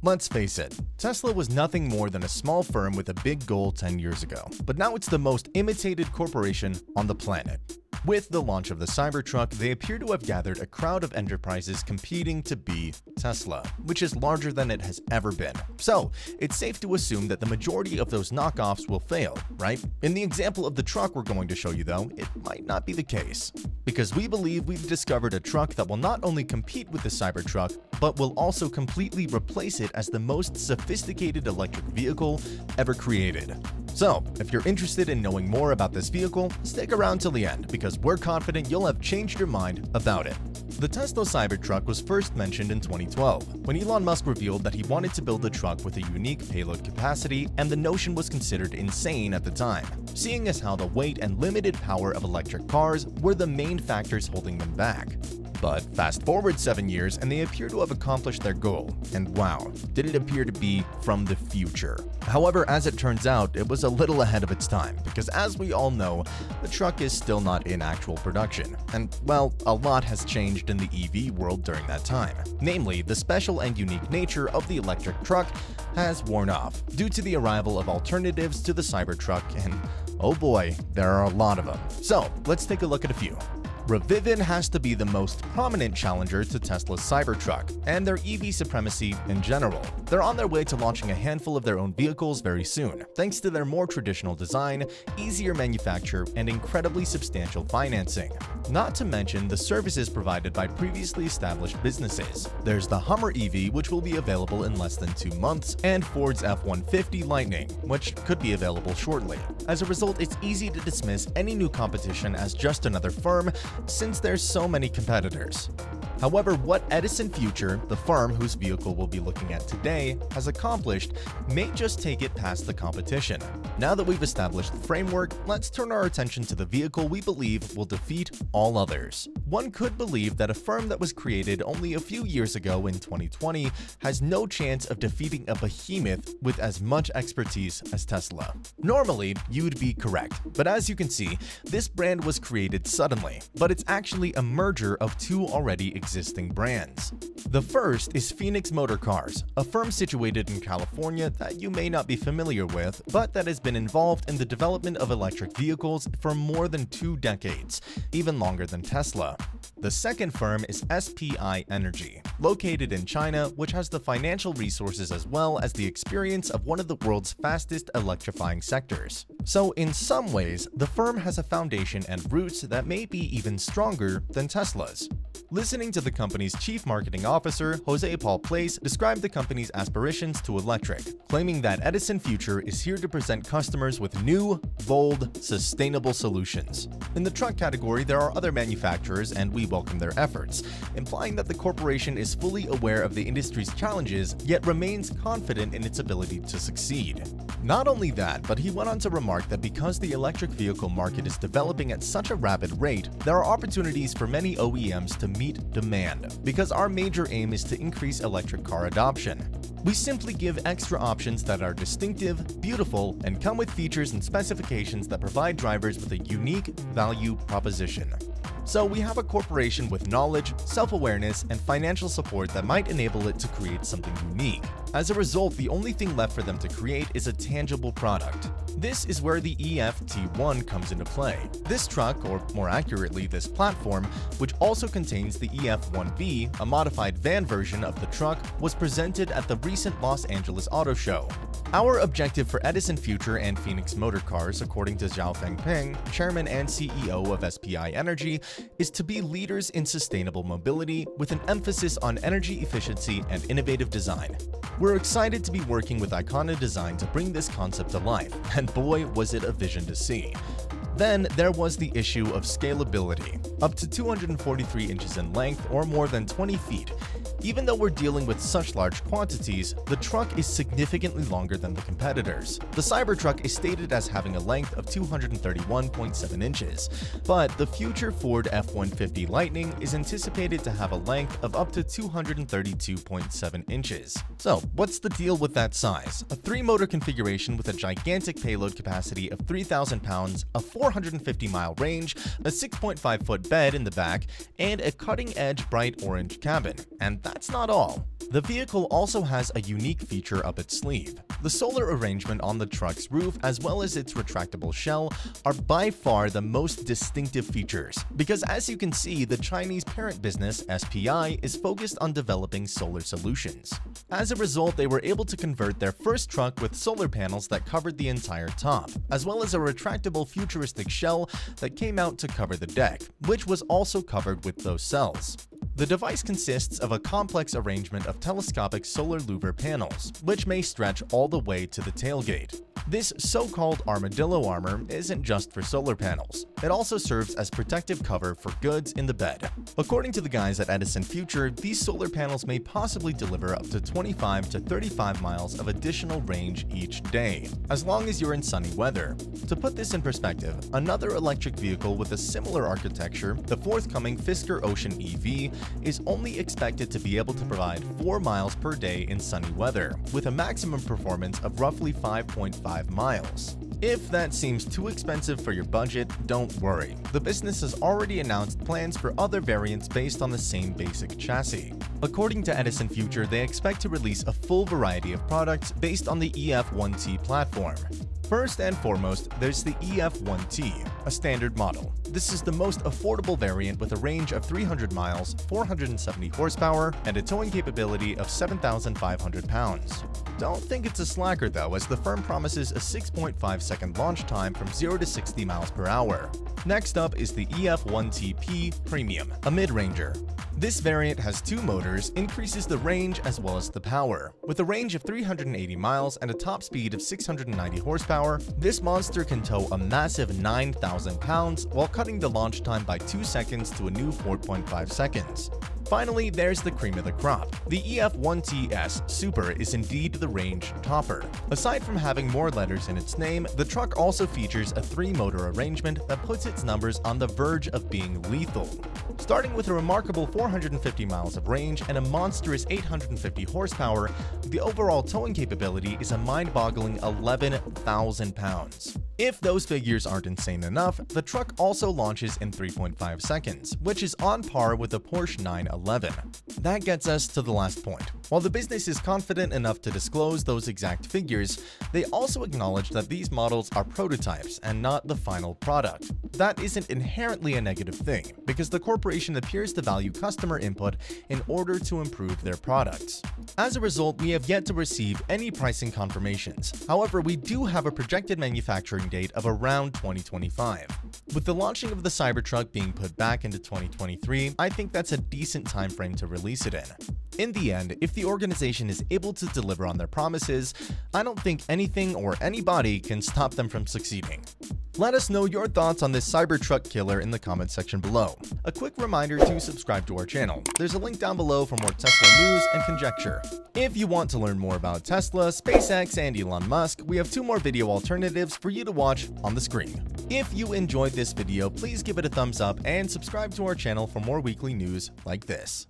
Let's face it, Tesla was nothing more than a small firm with a big goal 10 years ago, but now it's the most imitated corporation on the planet. With the launch of the Cybertruck, they appear to have gathered a crowd of enterprises competing to be Tesla, which is larger than it has ever been. So, it's safe to assume that the majority of those knockoffs will fail, right? In the example of the truck we're going to show you though, it might not be the case. Because we believe we've discovered a truck that will not only compete with the Cybertruck, but will also completely replace it as the most sophisticated electric vehicle ever created. So, if you're interested in knowing more about this vehicle, stick around till the end because we're confident you'll have changed your mind about it. The Tesla Cybertruck was first mentioned in 2012, when Elon Musk revealed that he wanted to build a truck with a unique payload capacity, and the notion was considered insane at the time, seeing as how the weight and limited power of electric cars were the main factors holding them back. But fast forward 7 years and they appear to have accomplished their goal, and wow, did it appear to be from the future. However, as it turns out, it was a little ahead of its time, because as we all know, the truck is still not in actual production, and well, a lot has changed in the EV world during that time. Namely, the special and unique nature of the electric truck has worn off, due to the arrival of alternatives to the Cybertruck, and oh boy, there are a lot of them. So, let's take a look at a few. Rivian has to be the most prominent challenger to Tesla's Cybertruck and their EV supremacy in general. They're on their way to launching a handful of their own vehicles very soon, thanks to their more traditional design, easier manufacture, and incredibly substantial financing. Not to mention the services provided by previously established businesses. There's the Hummer EV, which will be available in less than 2 months, and Ford's F-150 Lightning, which could be available shortly. As a result, it's easy to dismiss any new competition as just another firm, since there's so many competitors. However, what Edison Future, the firm whose vehicle we'll be looking at today, has accomplished may just take it past the competition. Now that we've established the framework, let's turn our attention to the vehicle we believe will defeat all others. One could believe that a firm that was created only a few years ago in 2020 has no chance of defeating a behemoth with as much expertise as Tesla. Normally, you'd be correct, but as you can see, this brand was created suddenly, but it's actually a merger of two already existing brands. The first is Phoenix Motor Cars, a firm situated in California that you may not be familiar with, but that has been involved in the development of electric vehicles for more than 2 decades, even longer than Tesla. The second firm is SPI Energy, located in China, which has the financial resources as well as the experience of one of the world's fastest electrifying sectors. So in some ways, the firm has a foundation and roots that may be even stronger than Tesla's. Listening to the company's chief marketing officer, Jose Paul Place, described the company's aspirations to electric, claiming that Edison Future is here to present customers with new, bold, sustainable solutions. In the truck category, there are other manufacturers, and we welcome their efforts, implying that the corporation is fully aware of the industry's challenges, yet remains confident in its ability to succeed. Not only that, but he went on to remark that because the electric vehicle market is developing at such a rapid rate, there are opportunities for many OEMs to meet demand, because our major aim is to increase electric car adoption. We simply give extra options that are distinctive, beautiful, and come with features and specifications that provide drivers with a unique value proposition. So we have a corporation with knowledge, self-awareness, and financial support that might enable it to create something unique. As a result, the only thing left for them to create is a tangible product. This is where the EF-T1 comes into play. This truck, or more accurately this platform, which also contains the EF-1V, a modified van version of the truck, was presented at the recent Los Angeles Auto Show. Our objective for Edison Future and Phoenix Motor Cars, according to Zhao Fengping, chairman and CEO of SPI Energy, is to be leaders in sustainable mobility with an emphasis on energy efficiency and innovative design. We're excited to be working with Icona Design to bring this concept to life, and boy was it a vision to see. Then there was the issue of scalability, up to 243 inches in length or more than 20 feet. Even though we're dealing with such large quantities, the truck is significantly longer than the competitors. The Cybertruck is stated as having a length of 231.7 inches, but the future Ford F-150 Lightning is anticipated to have a length of up to 232.7 inches. So what's the deal with that size? A 3-motor configuration with a gigantic payload capacity of 3,000 pounds, a 450-mile range, a 6.5-foot bed in the back, and a cutting-edge bright orange cabin. And that's not all. The vehicle also has a unique feature up its sleeve. The solar arrangement on the truck's roof as well as its retractable shell are by far the most distinctive features, because as you can see, the Chinese parent business SPI is focused on developing solar solutions. As a result, they were able to convert their first truck with solar panels that covered the entire top, as well as a retractable futuristic shell that came out to cover the deck, which was also covered with those cells. The device consists of a complex arrangement of telescopic solar louver panels, which may stretch all the way to the tailgate. This so-called armadillo armor isn't just for solar panels. It also serves as protective cover for goods in the bed. According to the guys at Edison Future, these solar panels may possibly deliver up to 25 to 35 miles of additional range each day, as long as you're in sunny weather. To put this in perspective, another electric vehicle with a similar architecture, the forthcoming Fisker Ocean EV, is only expected to be able to provide 4 miles per day in sunny weather, with a maximum performance of roughly 5.5 miles. If that seems too expensive for your budget, don't worry. The business has already announced plans for other variants based on the same basic chassis. According to Edison Future, they expect to release a full variety of products based on the EF1T platform. First and foremost, there's the EF1T, a standard model. This is the most affordable variant with a range of 300 miles, 470 horsepower, and a towing capability of 7,500 pounds. Don't think it's a slacker though, as the firm promises a 6.5-second launch time from 0 to 60 miles per hour. Next up is the EF1TP Premium, a mid-ranger. This variant has 2 motors, increases the range as well as the power. With a range of 380 miles and a top speed of 690 horsepower, this monster can tow a massive 9,000 pounds while cutting the launch time by 2 seconds to a new 4.5 seconds. Finally, there's the cream of the crop. The EF1TS Super is indeed the range topper. Aside from having more letters in its name, the truck also features a 3-motor arrangement that puts its numbers on the verge of being lethal. Starting with a remarkable 450 miles of range and a monstrous 850 horsepower, the overall towing capability is a mind-boggling 11,000 pounds. If those figures aren't insane enough, the truck also launches in 3.5 seconds, which is on par with the Porsche 911. That gets us to the last point. While the business is confident enough to disclose those exact figures, they also acknowledge that these models are prototypes and not the final product. That isn't inherently a negative thing, because the corporation appears to value customer input in order to improve their products. As a result, we have yet to receive any pricing confirmations. However, we do have a projected manufacturing date of around 2025. With the launching of the Cybertruck being put back into 2023, I think that's a decent time frame to release it in. In the end, if the organization is able to deliver on their promises, I don't think anything or anybody can stop them from succeeding. Let us know your thoughts on this Cybertruck killer in the comment section below. A quick reminder to subscribe to our channel. There's a link down below for more Tesla news and conjecture. If you want to learn more about Tesla, SpaceX, and Elon Musk, we have 2 more video alternatives for you to watch on the screen. If you enjoyed this video, please give it a thumbs up and subscribe to our channel for more weekly news like this.